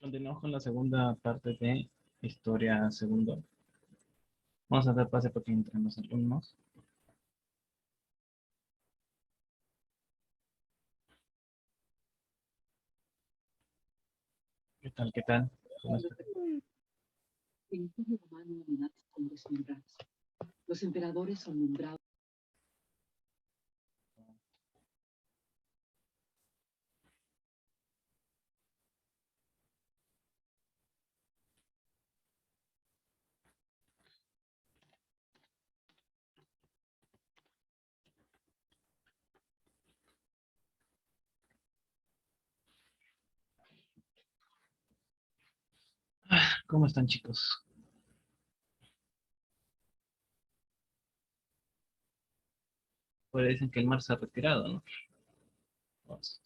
Continuamos con la segunda parte de Historia Segundo. Vamos a dar pase para que entren los alumnos. ¿Qué tal? ¿Qué tal? ¿Cómo estás? El Imperio Romano amenaza con desmembrarse. Los emperadores son nombrados. ¿Cómo están, chicos? Pues dicen que el mar se ha retirado, ¿no? Vamos.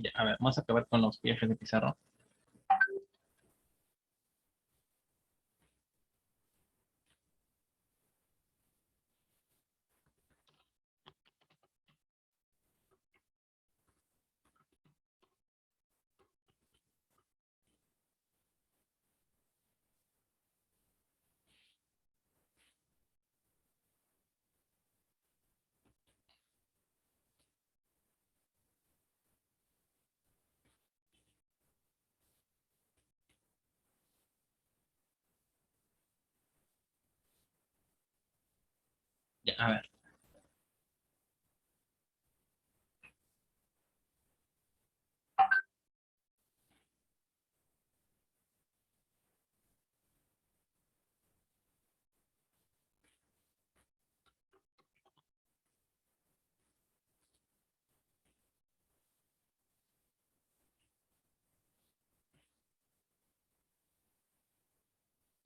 Ya, a ver, vamos a acabar con los viajes de Pizarro. Ya, a ver.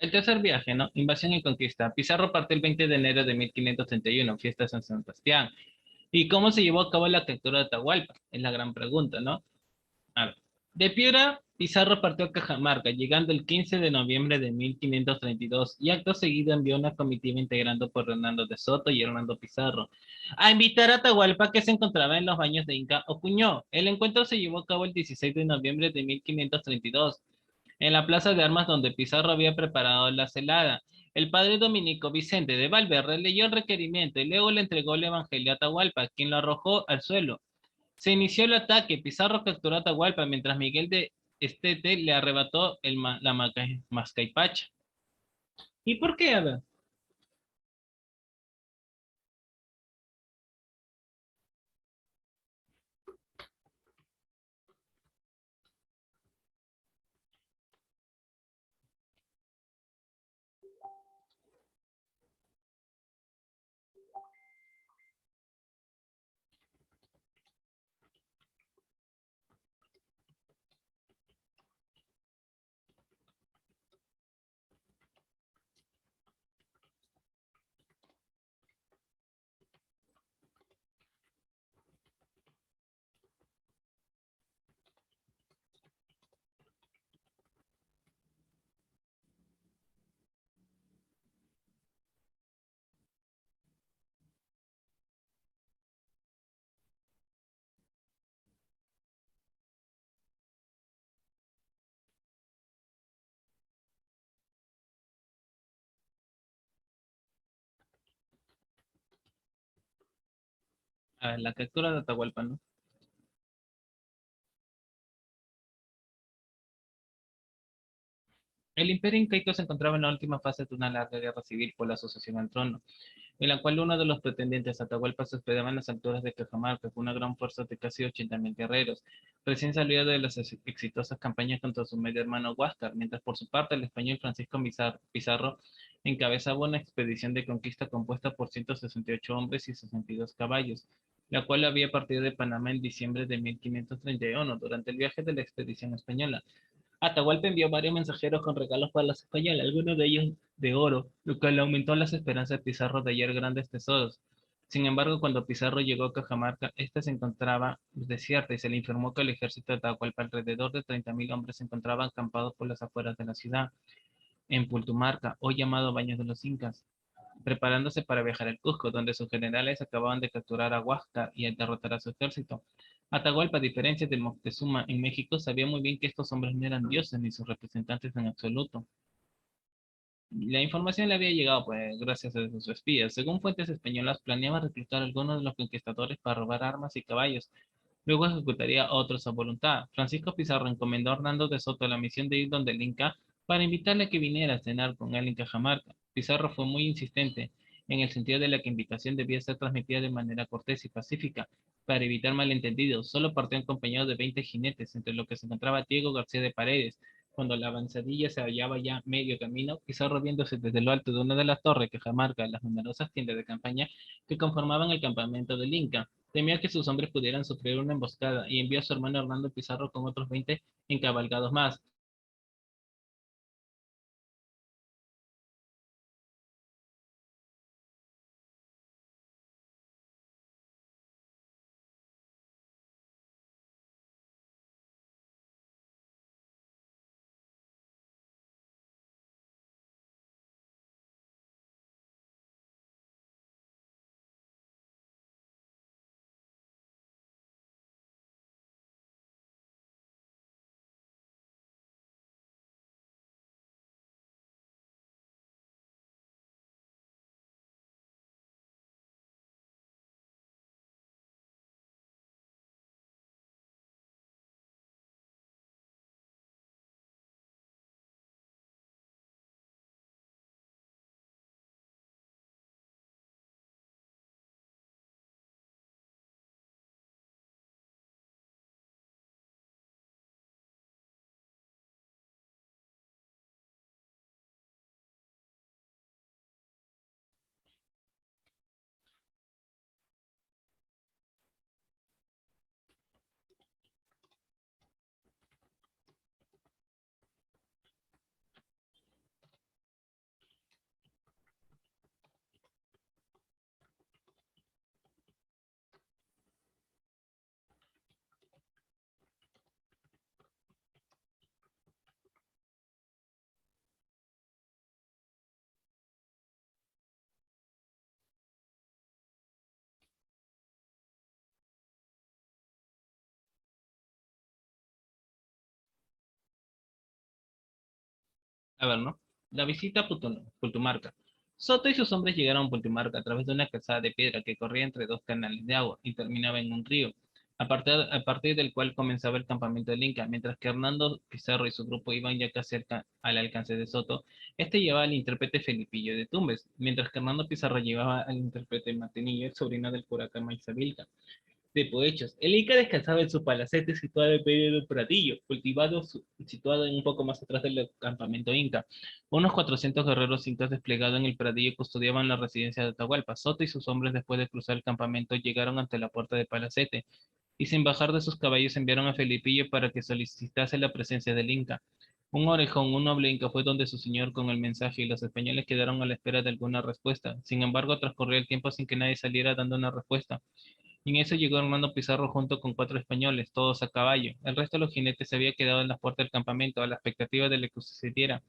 El tercer viaje, ¿no? Invasión y conquista. Pizarro partió el 20 de enero de 1531, fiesta de San Sebastián. ¿Y cómo se llevó a cabo la captura de Atahualpa? Es la gran pregunta, ¿no? A ver. De Piura, Pizarro partió a Cajamarca, llegando el 15 de noviembre de 1532, y acto seguido envió una comitiva integrando por Hernando de Soto y Hernando Pizarro a invitar a Atahualpa, que se encontraba en los baños de Inca Ocuñó. El encuentro se llevó a cabo el 16 de noviembre de 1532 en la plaza de armas donde Pizarro había preparado la celada. El padre dominico Vicente de Valverde leyó el requerimiento y luego le entregó el evangelio a Atahualpa, quien lo arrojó al suelo. Se inició el ataque. Pizarro capturó a Atahualpa mientras Miguel de Estete le arrebató la Mascaipacha. ¿Y por qué? A ver. A ver, la captura de Atahualpa, ¿no? El imperio incaico se encontraba en la última fase de una larga guerra civil por la sucesión al trono, en la cual uno de los pretendientes, Atahualpa, se hospedaba en las alturas de Cajamarca con una gran fuerza de casi 80.000 guerreros, recién salido de las exitosas campañas contra su medio hermano Huáscar, mientras por su parte el español Francisco Pizarro encabezaba una expedición de conquista compuesta por 168 hombres y 62 caballos, la cual había partido de Panamá en diciembre de 1531 durante el viaje de la expedición española. Atahualpa envió varios mensajeros con regalos para los españoles, algunos de ellos de oro, lo cual aumentó las esperanzas de Pizarro de hallar grandes tesoros. Sin embargo, cuando Pizarro llegó a Cajamarca, ésta se encontraba desierta y se le informó que el ejército de Atahualpa, alrededor de 30.000 hombres, se encontraban acampados por las afueras de la ciudad, en Pultumarca, hoy llamado Baños de los Incas, preparándose para viajar al Cusco, donde sus generales acababan de capturar a Huáscar y derrotar a su ejército. Atahualpa, a diferencia de Moctezuma en México, sabía muy bien que estos hombres no eran dioses ni sus representantes en absoluto. La información le había llegado, pues, gracias a sus espías. Según fuentes españolas, planeaba reclutar a algunos de los conquistadores para robar armas y caballos. Luego ejecutaría a otros a voluntad. Francisco Pizarro encomendó a Hernando de Soto la misión de ir donde el Inca para invitarle a que viniera a cenar con él en Cajamarca. Pizarro fue muy insistente en el sentido de la que invitación debía ser transmitida de manera cortés y pacífica. Para evitar malentendidos, solo partió acompañado de 20 jinetes, entre los que se encontraba Diego García de Paredes. Cuando la avanzadilla se hallaba ya medio camino, Pizarro, viéndose desde lo alto de una de las torres que Cajamarca las numerosas tiendas de campaña que conformaban el campamento del Inca, temía que sus hombres pudieran sufrir una emboscada y envió a su hermano Hernando Pizarro con otros 20 encabalgados más. A ver, ¿no? La visita a Pultumarca. Soto y sus hombres llegaron a Pultumarca a través de una calzada de piedra que corría entre dos canales de agua y terminaba en un río, a partir del cual comenzaba el campamento del Inca, mientras que Hernando Pizarro y su grupo iban ya casi al alcance de Soto. Este llevaba al intérprete Felipillo de Tumbes, mientras que Hernando Pizarro llevaba al intérprete Martinillo, el sobrino del curaca Maizavilca de Poechos. El Inca descansaba en su palacete situado en medio de un pradillo, situado un poco más atrás del campamento Inca. Unos 400 guerreros incas desplegados en el pradillo custodiaban la residencia de Atahualpa. Soto y sus hombres, después de cruzar el campamento, llegaron ante la puerta del palacete y sin bajar de sus caballos enviaron a Felipillo para que solicitase la presencia del Inca. Un orejón, un noble inca, fue donde su señor con el mensaje y los españoles quedaron a la espera de alguna respuesta. Sin embargo, transcurrió el tiempo sin que nadie saliera dando una respuesta. Y en eso llegó Hernando Pizarro junto con 4 españoles, todos a caballo. El resto de los jinetes se había quedado en las puertas del campamento a la expectativa de lo que sucediera.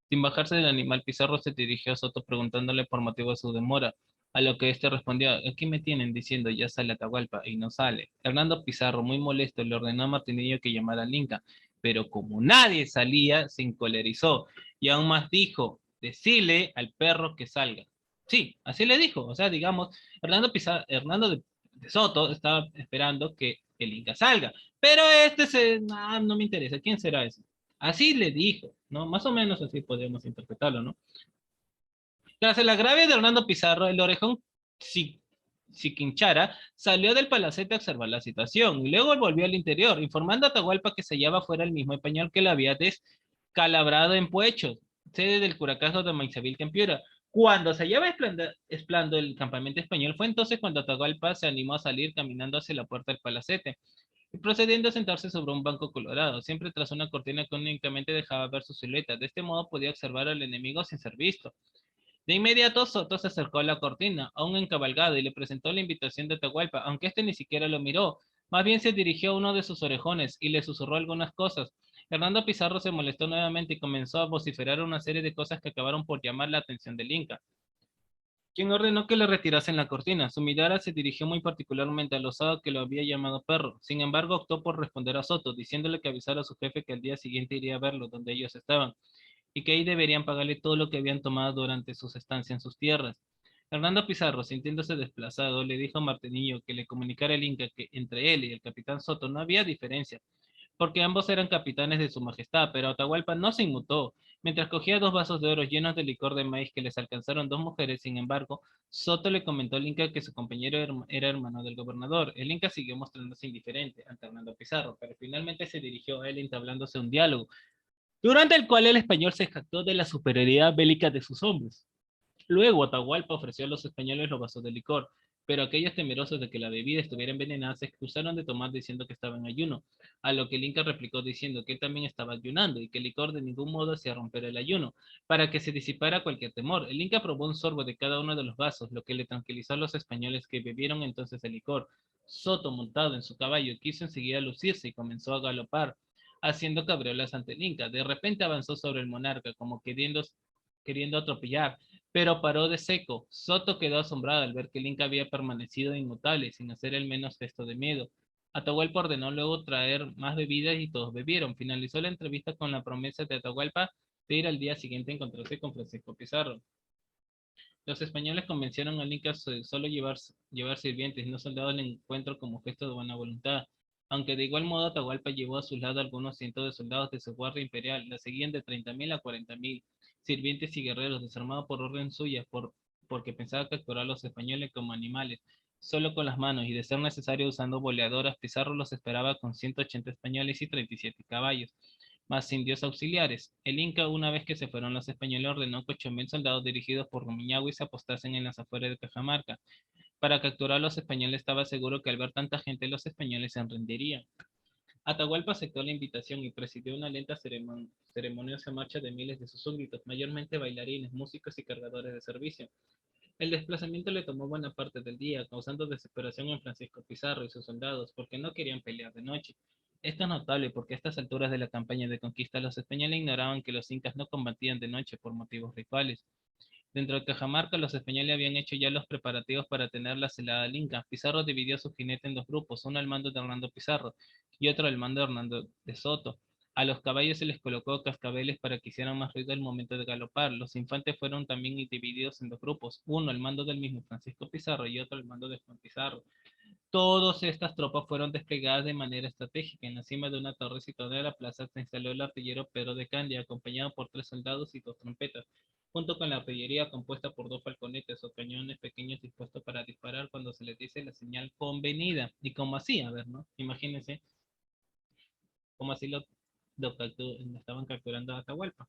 Sin bajarse del animal, Pizarro se dirigió a Soto preguntándole por motivo de su demora, a lo que éste respondió: aquí me tienen diciendo ya sale Atahualpa y no sale. Hernando Pizarro, muy molesto, le ordenó a Martinillo que llamara al Inca, pero como nadie salía, se encolerizó y aún más dijo: decile al perro que salga. Sí, así le dijo. O sea, digamos, Hernando de Soto estaba esperando que el Inca salga, pero no me interesa. ¿Quién será ese? Así le dijo, ¿no? Más o menos así podemos interpretarlo, ¿no? Tras el agravio de Hernando Pizarro, el orejón Si- Siquinchara salió del palacete a observar la situación y luego volvió al interior, informando a Atahualpa que se hallaba fuera el mismo español que lo había descalabrado en Puechos, sede del curacazo de Maizavil Tempiura. Cuando se hallaba explando el campamento español, fue entonces cuando Atahualpa se animó a salir caminando hacia la puerta del palacete y procediendo a sentarse sobre un banco colorado, siempre tras una cortina que únicamente dejaba ver su silueta. De este modo podía observar al enemigo sin ser visto. De inmediato Soto se acercó a la cortina, aún encabalgado, y le presentó la invitación de Atahualpa, aunque éste ni siquiera lo miró. Más bien se dirigió a uno de sus orejones y le susurró algunas cosas. Hernando Pizarro se molestó nuevamente y comenzó a vociferar una serie de cosas que acabaron por llamar la atención del Inca, quien ordenó que le retirasen la cortina. Su mirada se dirigió muy particularmente al osado que lo había llamado perro. Sin embargo, optó por responder a Soto, diciéndole que avisara a su jefe que al día siguiente iría a verlo donde ellos estaban y que ahí deberían pagarle todo lo que habían tomado durante sus estancias en sus tierras. Hernando Pizarro, sintiéndose desplazado, le dijo a Martinillo que le comunicara al Inca que entre él y el capitán Soto no había diferencia, porque ambos eran capitanes de su majestad, pero Atahualpa no se inmutó. Mientras cogía dos vasos de oro llenos de licor de maíz que les alcanzaron dos mujeres, sin embargo, Soto le comentó al Inca que su compañero era hermano del gobernador. El Inca siguió mostrándose indiferente ante Hernando Pizarro, pero finalmente se dirigió a él entablándose un diálogo durante el cual el español se jactó de la superioridad bélica de sus hombres. Luego Atahualpa ofreció a los españoles los vasos de licor, pero aquellos temerosos de que la bebida estuviera envenenada se excusaron de tomar diciendo que estaba en ayuno, a lo que el Inca replicó diciendo que él también estaba ayunando y que el licor de ningún modo hacía romper el ayuno, para que se disipara cualquier temor. El Inca probó un sorbo de cada uno de los vasos, lo que le tranquilizó a los españoles que bebieron entonces el licor. Soto, montado en su caballo, quiso enseguida lucirse y comenzó a galopar, haciendo cabriolas ante el Inca. De repente avanzó sobre el monarca, como queriendo atropellar, pero paró de seco. Soto quedó asombrado al ver que el Inca había permanecido inmutable, sin hacer el menos gesto de miedo. Atahualpa ordenó luego traer más bebidas y todos bebieron. Finalizó la entrevista con la promesa de Atahualpa de ir al día siguiente a encontrarse con Francisco Pizarro. Los españoles convencieron al Inca de solo llevar sirvientes, no soldados al encuentro como gesto de buena voluntad. Aunque de igual modo Atahualpa llevó a su lado algunos cientos de soldados de su guardia imperial, la seguían de 30.000 a 40.000 sirvientes y guerreros, desarmados por orden suya, porque pensaba capturar a los españoles como animales, solo con las manos, y de ser necesario usando boleadoras. Pizarro los esperaba con 180 españoles y 37 caballos más indios auxiliares. El Inca, una vez que se fueron los españoles, ordenó que 8.000 soldados dirigidos por Rumiñahui se apostasen en las afueras de Cajamarca. Para capturar a los españoles estaba seguro que al ver tanta gente los españoles se rendirían. Atahualpa aceptó la invitación y presidió una lenta ceremoniosa marcha de miles de sus súbditos, mayormente bailarines, músicos y cargadores de servicio. El desplazamiento le tomó buena parte del día, causando desesperación en Francisco Pizarro y sus soldados, porque no querían pelear de noche. Esto es notable porque a estas alturas de la campaña de conquista los españoles ignoraban que los incas no combatían de noche por motivos rituales. Dentro de Cajamarca, los españoles habían hecho ya los preparativos para tener la celada al Inca. Pizarro dividió a su jinete en dos grupos, uno al mando de Hernando Pizarro y otro al mando de Hernando de Soto. A los caballos se les colocó cascabeles para que hicieran más ruido al momento de galopar. Los infantes fueron también divididos en dos grupos, uno al mando del mismo Francisco Pizarro y otro al mando de Juan Pizarro. Todas estas tropas fueron desplegadas de manera estratégica. En la cima de una torre situada en la plaza se instaló el artillero Pedro de Candia, acompañado por tres soldados y dos trompetas, junto con la artillería compuesta por dos falconetes o cañones pequeños dispuestos para disparar cuando se les dice la señal convenida. Y como así, a ver, ¿no? Imagínense cómo así lo estaban capturando a Atahualpa.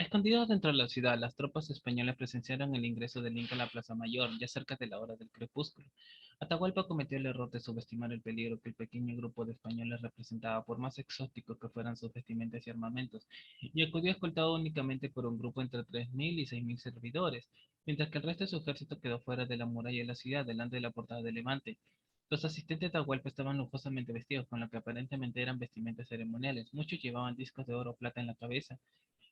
Escondidos dentro de la ciudad, las tropas españolas presenciaron el ingreso del Inca a la Plaza Mayor, ya cerca de la hora del crepúsculo. Atahualpa cometió el error de subestimar el peligro que el pequeño grupo de españoles representaba, por más exóticos que fueran sus vestimentas y armamentos, y acudió escoltado únicamente por un grupo entre 3.000 y 6.000 servidores, mientras que el resto de su ejército quedó fuera de la muralla de la ciudad, delante de la portada de Levante. Los asistentes de Atahualpa estaban lujosamente vestidos, con lo que aparentemente eran vestimentas ceremoniales. Muchos llevaban discos de oro o plata en la cabeza,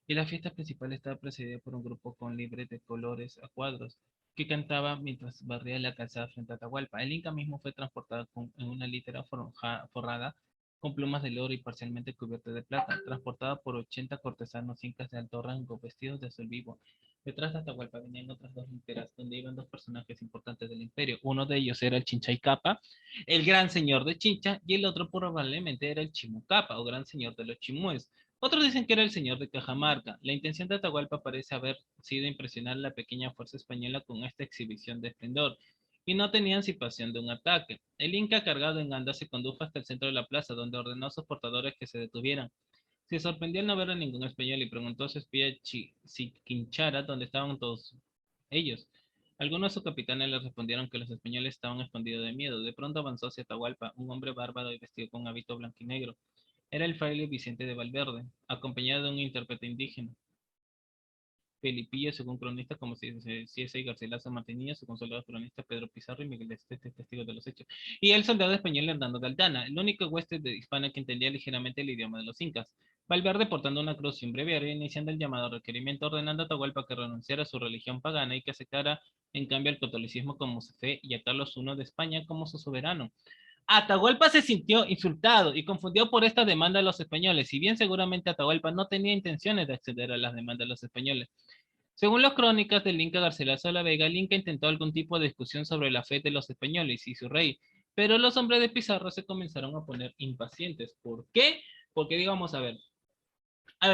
y la fiesta principal estaba precedida por un grupo con libres de colores a cuadros, que cantaba mientras barría la calzada frente a Atahualpa. El Inca mismo fue transportado en una litera forrada con plumas de oro y parcialmente cubierta de plata, transportada por 80 cortesanos incas de alto rango, vestidos de azul vivo. Detrás de Atahualpa venían otras dos literas, donde iban dos personajes importantes del imperio. Uno de ellos era el Chincha y Capa, el gran señor de Chincha, y el otro probablemente era el Chimucapa, o gran señor de los Chimúes. Otros dicen que era el señor de Cajamarca. La intención de Atahualpa parece haber sido impresionar a la pequeña fuerza española con esta exhibición de esplendor, y no tenía anticipación de un ataque. El Inca, cargado en andas, se condujo hasta el centro de la plaza, donde ordenó a sus portadores que se detuvieran. Se sorprendió al no ver a ningún español y preguntó a su espía Quinchara dónde estaban todos ellos. Algunos de sus capitanes le respondieron que los españoles estaban escondidos de miedo. De pronto avanzó hacia Atahualpa, un hombre bárbaro y vestido con hábito blanco y negro. Era el fraile Vicente de Valverde, acompañado de un intérprete indígena. Felipillo, según cronistas como Ciesa y Garcilaso Martinilla, según soldado cronista Pedro Pizarro y Miguel Estete, testigos de los hechos. Y el soldado español Hernando de Aldana, el único huésped de Hispania que entendía ligeramente el idioma de los incas. Valverde, portando una cruz y un breviario, iniciando el llamado requerimiento, ordenando a Atahualpa que renunciara a su religión pagana y que aceptara en cambio el catolicismo como su fe y a Carlos I de España como su soberano. Atahualpa se sintió insultado y confundió por esta demanda de los españoles, si bien seguramente Atahualpa no tenía intenciones de acceder a las demandas de los españoles. Según las crónicas del Inca Garcilaso de la Vega, el Inca intentó algún tipo de discusión sobre la fe de los españoles y su rey, pero los hombres de Pizarro se comenzaron a poner impacientes. ¿Por qué? Porque digamos, a ver,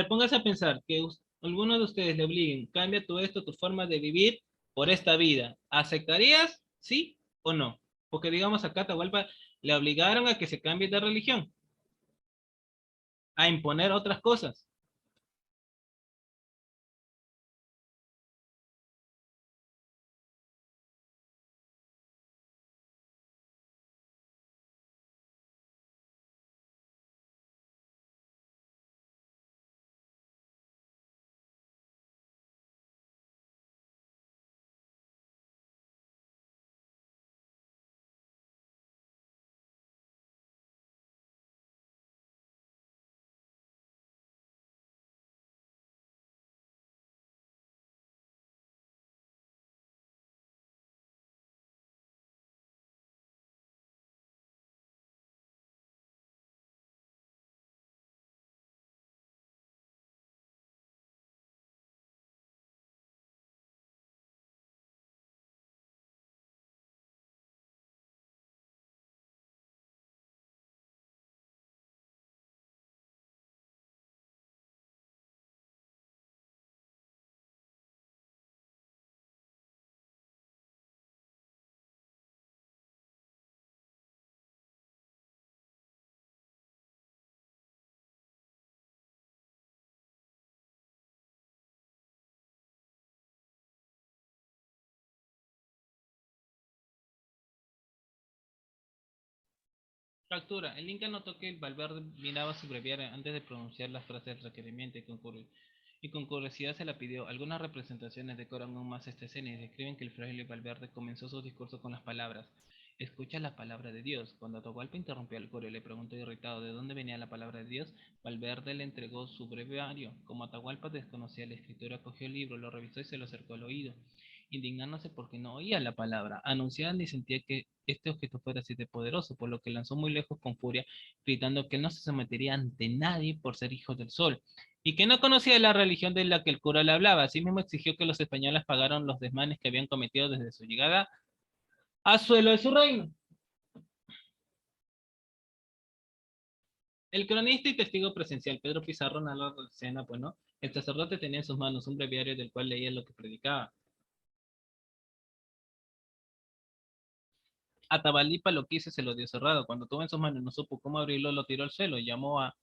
póngase a pensar que alguno de ustedes le obliguen, cambia tú esto, tu forma de vivir por esta vida. ¿Aceptarías? ¿Sí o no? Porque digamos acá Atahualpa le obligaron a que se cambie de religión, a imponer otras cosas. Factura. El Inca notó que el Valverde miraba su breviario antes de pronunciar las frases del requerimiento y con curiosidad se la pidió. Algunas representaciones decoran aún más esta escena y describen que el fraile Valverde comenzó su discurso con las palabras: escucha la palabra de Dios. Cuando Atahualpa interrumpió al coro y le preguntó irritado de dónde venía la palabra de Dios, Valverde le entregó su breviario. Como Atahualpa desconocía la escritura, cogió el libro, lo revisó y se lo acercó al oído, indignándose porque no oía la palabra, anunciaba ni sentía que este objeto fuera así de poderoso, por lo que lanzó muy lejos con furia, gritando que no se sometería ante nadie por ser hijo del sol, y que no conocía la religión de la que el cura le hablaba. Asimismo exigió que los españoles pagaran los desmanes que habían cometido desde su llegada a suelo de su reino. El cronista y testigo presencial Pedro Pizarro narra la escena, bueno, el sacerdote tenía en sus manos un breviario del cual leía lo que predicaba. Atabalipa lo quiso y se lo dio cerrado. Cuando tuvo en sus manos no supo cómo abrirlo, lo tiró al suelo. Llamó a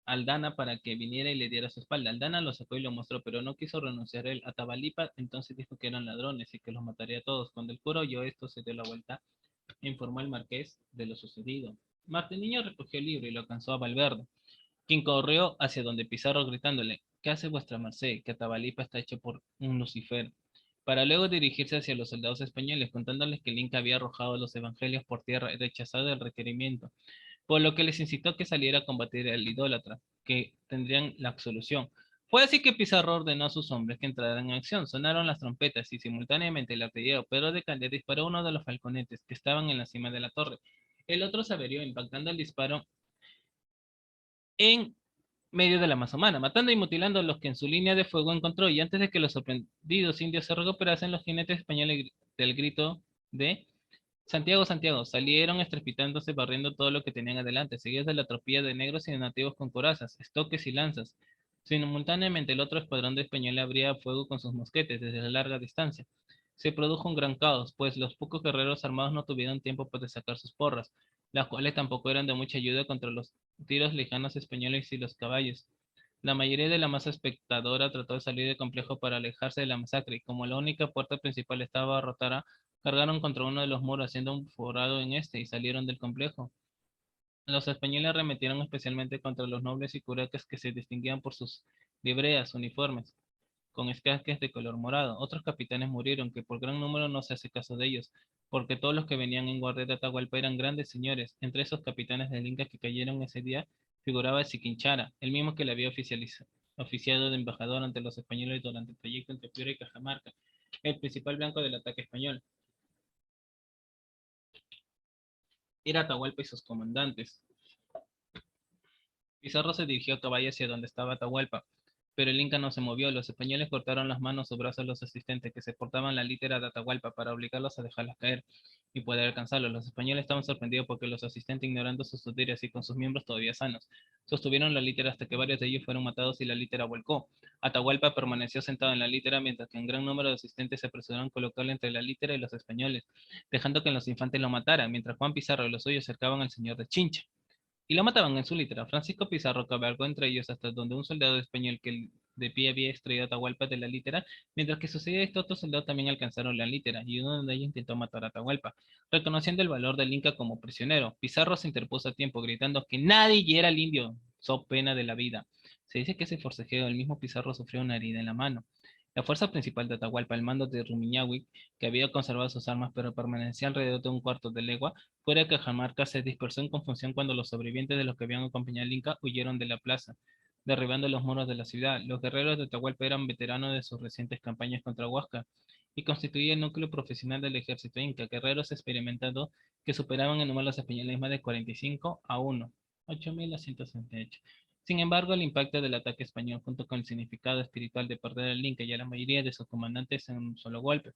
Aldana para que viniera y le diera su espalda. Aldana lo sacó y lo mostró, pero no quiso renunciar él. Atahualpa entonces dijo que eran ladrones y que los mataría a todos. Cuando el cura oyó esto, se dio la vuelta e informó al marqués de lo sucedido. Martiniño recogió el libro y lo alcanzó a Valverde, quien corrió hacia donde Pizarro gritándole: ¿Qué hace vuestra merced? Que Atahualpa está hecho por un Lucifer. Para luego dirigirse hacia los soldados españoles, contándoles que el Inca había arrojado los evangelios por tierra y rechazado el requerimiento, por lo que les incitó que saliera a combatir al idólatra, que tendrían la absolución. Fue así que Pizarro ordenó a sus hombres que entraran en acción. Sonaron las trompetas y simultáneamente el artillero Pedro de Caldera disparó a uno de los falconetes que estaban en la cima de la torre. El otro se averió, impactando el disparo en medio de la masa humana, matando y mutilando a los que en su línea de fuego encontró, y antes de que los sorprendidos indios se recuperasen, los jinetes españoles del grito de Santiago, Santiago, salieron estrepitándose, barriendo todo lo que tenían adelante, seguidos de la tropilla de negros y de nativos con corazas, estoques y lanzas. Simultáneamente, el otro escuadrón de españoles abría fuego con sus mosquetes desde la larga distancia. Se produjo un gran caos, pues los pocos guerreros armados no tuvieron tiempo para sacar sus porras, las cuales tampoco eran de mucha ayuda contra los tiros lejanos españoles y los caballos. La mayoría de la masa espectadora trató de salir del complejo para alejarse de la masacre, y como la única puerta principal estaba abarrotada, cargaron contra uno de los muros haciendo un forado en este y salieron del complejo. Los españoles arremetieron especialmente contra los nobles y curaques que se distinguían por sus libreas, uniformes, con escaques de color morado. Otros capitanes murieron, que por gran número no se hace caso de ellos, porque todos los que venían en guardia de Atahualpa eran grandes señores. Entre esos capitanes del Inca que cayeron ese día figuraba Siquinchara, el mismo que le había oficiado de embajador ante los españoles durante el trayecto entre Piura y Cajamarca, el principal blanco del ataque español. Era Atahualpa y sus comandantes. Pizarro se dirigió a caballo hacia donde estaba Atahualpa, pero el Inca no se movió. Los españoles cortaron las manos o brazos a los asistentes que se portaban la litera de Atahualpa para obligarlos a dejarlas caer y poder alcanzarlos. Los españoles estaban sorprendidos porque los asistentes, ignorando sus tutelas y con sus miembros todavía sanos, sostuvieron la litera hasta que varios de ellos fueron matados y la litera volcó. Atahualpa permaneció sentado en la litera mientras que un gran número de asistentes se apresuraron a colocarle entre la litera y los españoles, dejando que los infantes lo mataran, mientras Juan Pizarro y los suyos cercaban al señor de Chincha y lo mataban en su litera. Francisco Pizarro cabalgó entre ellos hasta donde un soldado español que de pie había extraído a Atahualpa de la litera, mientras que sucedía esto, otros soldados también alcanzaron la litera, y uno de ellos intentó matar a Atahualpa. Reconociendo el valor del Inca como prisionero, Pizarro se interpuso a tiempo, gritando que nadie hiera al indio, so pena de la vida. Se dice que ese forcejeo, el mismo Pizarro sufrió una herida en la mano. La fuerza principal de Atahualpa, el mando de Rumiñahui, que había conservado sus armas pero permanecía alrededor de un cuarto de legua, fuera de Cajamarca, se dispersó en confusión cuando los sobrevivientes de los que habían acompañado al Inca huyeron de la plaza, derribando los muros de la ciudad. Los guerreros de Atahualpa eran veteranos de sus recientes campañas contra Huasca y constituían el núcleo profesional del ejército inca, guerreros experimentados que superaban en número a los españoles más de 45 a 1, 8.168. Sin embargo, el impacto del ataque español, junto con el significado espiritual de perder al Inca y a la mayoría de sus comandantes en un solo golpe,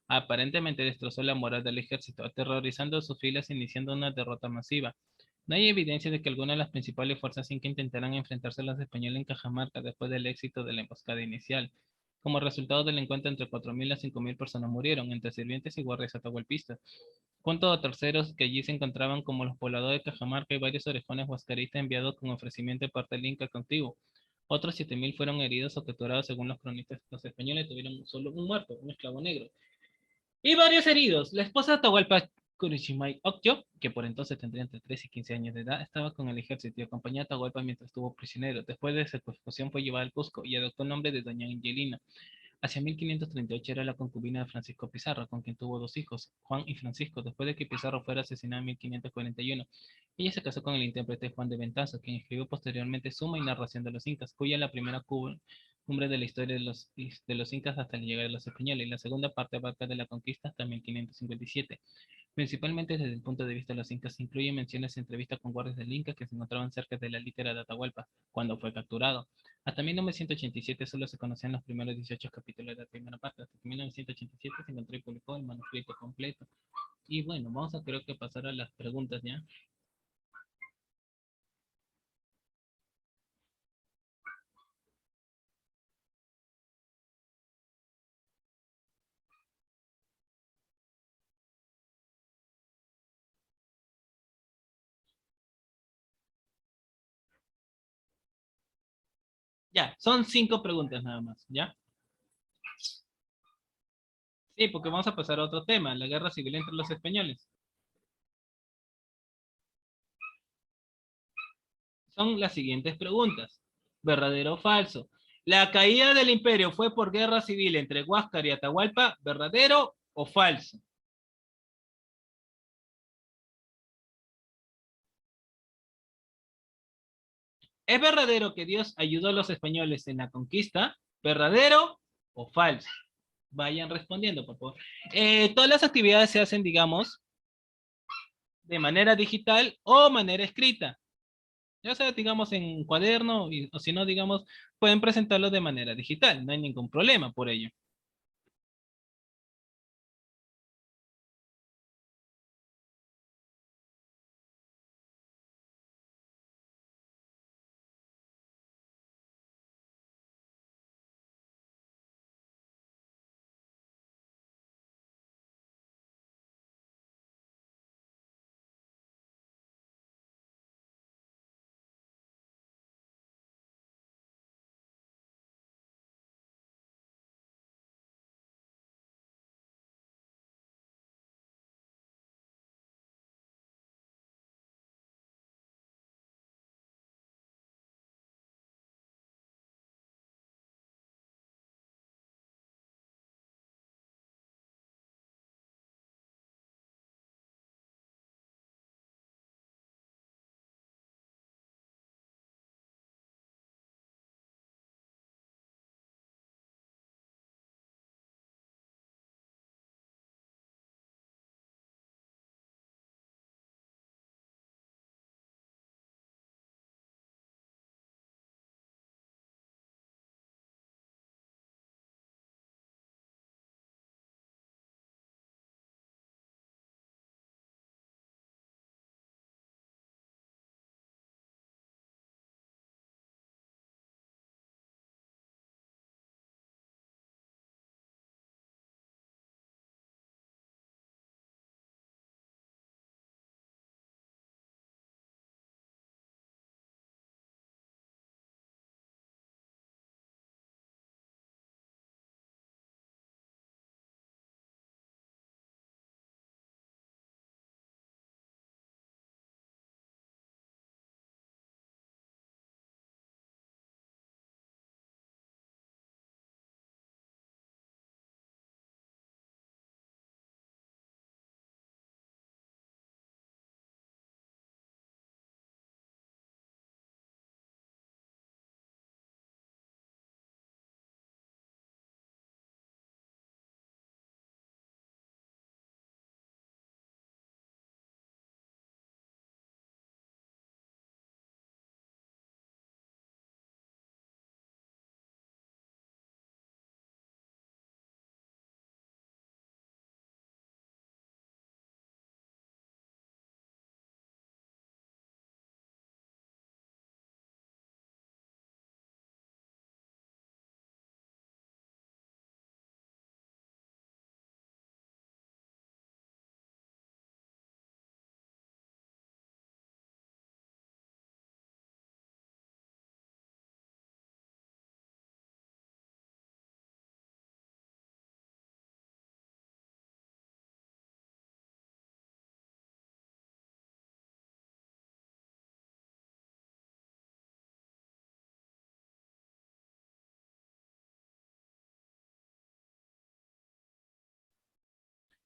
aparentemente destrozó la moral del ejército, aterrorizando sus filas e iniciando una derrota masiva. No hay evidencia de que alguna de las principales fuerzas inca intentaran enfrentarse a los españoles en Cajamarca después del éxito de la emboscada inicial. Como resultado del encuentro, entre 4.000 a 5.000 personas murieron, entre sirvientes y guardias atahualpistas, junto a terceros que allí se encontraban como los pobladores de Cajamarca y varios orejones huascaristas enviados con ofrecimiento de parte del Inca cautivo. Otros 7.000 fueron heridos o capturados según los cronistas. Los españoles tuvieron solo un muerto, un esclavo negro, y varios heridos. La esposa de Atahualpa, Kurishimai Okyo, que por entonces tendría entre 13 y 15 años de edad, estaba con el ejército y acompañó a Atahualpa mientras estuvo prisionero. Después de su ejecución fue llevada al Cusco y adoptó el nombre de Doña Angelina. Hacia 1538 era la concubina de Francisco Pizarro, con quien tuvo dos hijos, Juan y Francisco, después de que Pizarro fuera asesinado en 1541. Ella se casó con el intérprete Juan de Ventazo, quien escribió posteriormente Suma y Narración de los Incas, cuya es la primera cumbre de la historia de los incas hasta la llegada de los españoles, y la segunda parte abarca de la conquista hasta 1557. Principalmente desde el punto de vista de los incas, se incluyen menciones y entrevistas con guardias del Inca que se encontraban cerca de la litera de Atahualpa, cuando fue capturado. Hasta 1987 solo se conocían los primeros 18 capítulos de la primera parte. Hasta que 1987 se encontró y publicó el manuscrito completo. Y bueno, vamos a creo que pasar a las preguntas ya. Ya, son 5 preguntas nada más, ¿ya? Sí, porque vamos a pasar a otro tema, la guerra civil entre los españoles. Son las siguientes preguntas. ¿Verdadero o falso? ¿La caída del imperio fue por guerra civil entre Huáscar y Atahualpa? ¿Verdadero o falso? ¿Es verdadero que Dios ayudó a los españoles en la conquista? ¿Verdadero o falso? Vayan respondiendo, por favor. Todas las actividades se hacen, digamos, de manera digital o manera escrita. Ya sea, digamos, en cuaderno, o si no, digamos, pueden presentarlo de manera digital. No hay ningún problema por ello.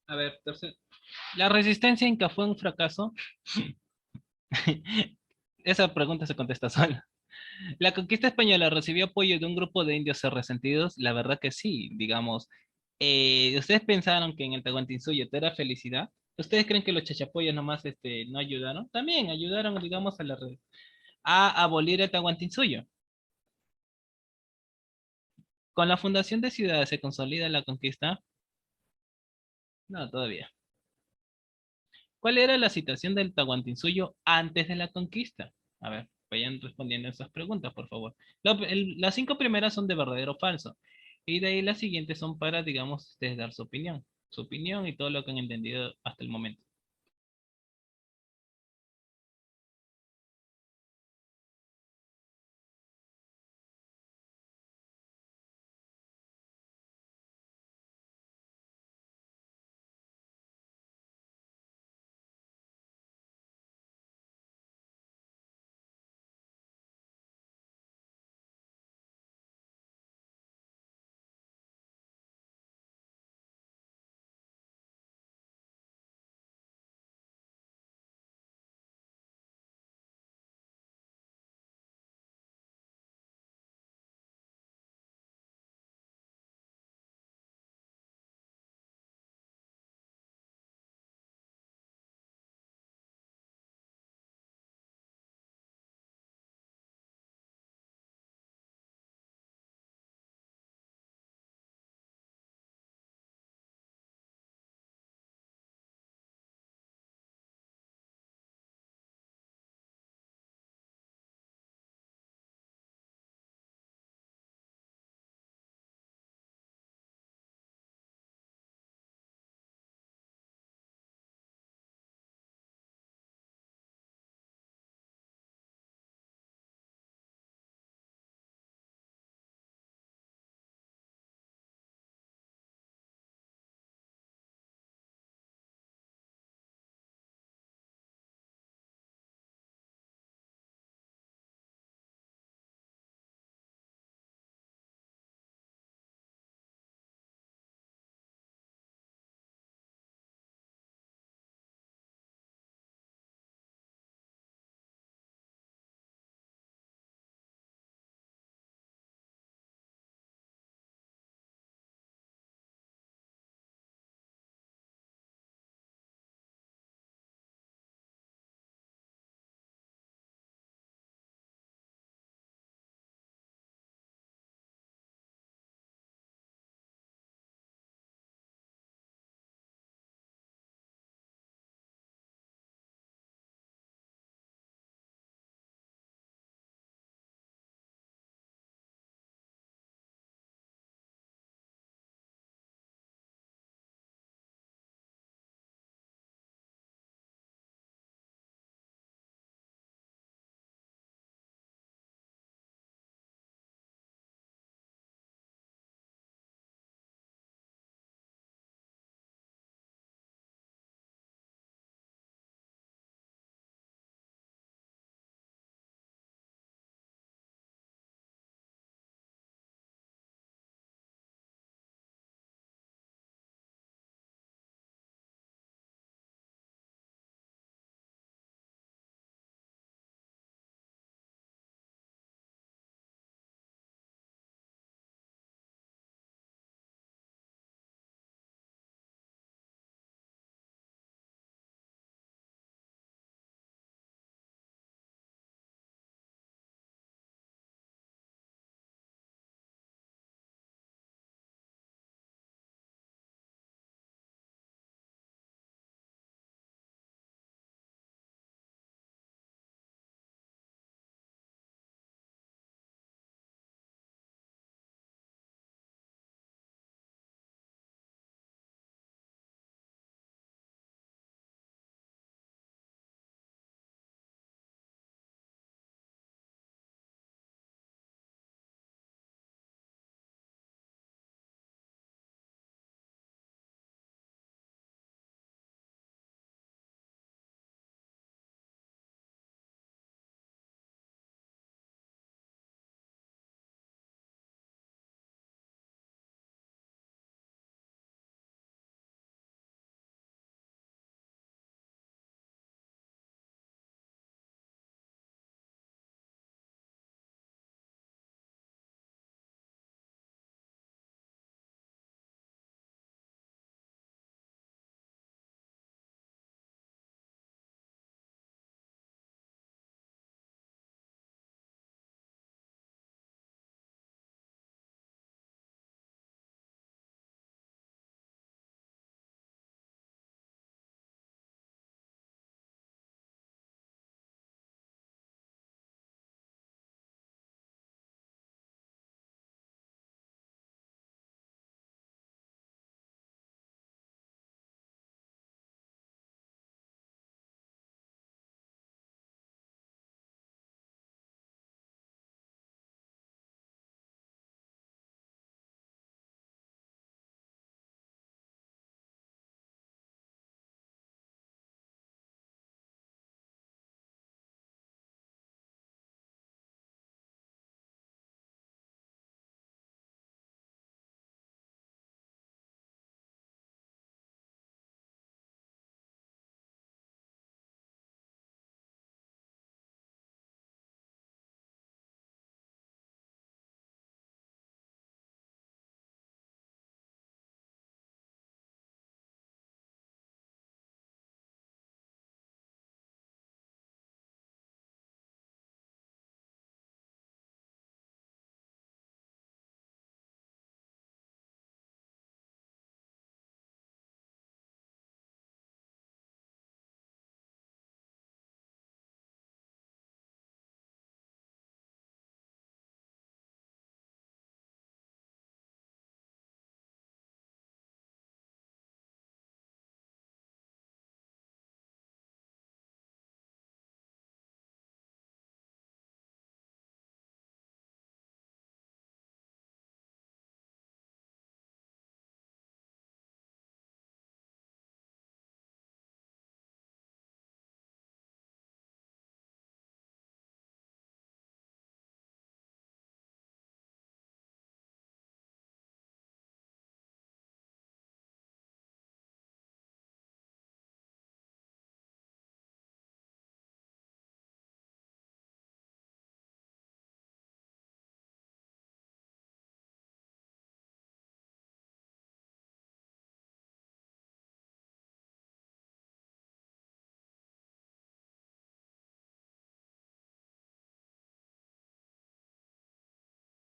A ver, tercero. ¿La resistencia inca fue un fracaso? Esa pregunta se contesta sola. ¿La conquista española recibió apoyo de un grupo de indios resentidos? La verdad que sí, digamos. ¿Ustedes pensaron que en el Tahuantinsuyo todo era felicidad? ¿Ustedes creen que los chachapoyas nomás no ayudaron? También ayudaron, digamos, a abolir el Tahuantinsuyo. ¿Con la fundación de ciudades se consolida la conquista? No, todavía. ¿Cuál era la situación del Tahuantinsuyo antes de la conquista? A ver, vayan respondiendo esas preguntas, por favor. Las 5 primeras son de verdadero o falso. Y de ahí las siguientes son para, digamos, ustedes dar su opinión. Su opinión y todo lo que han entendido hasta el momento.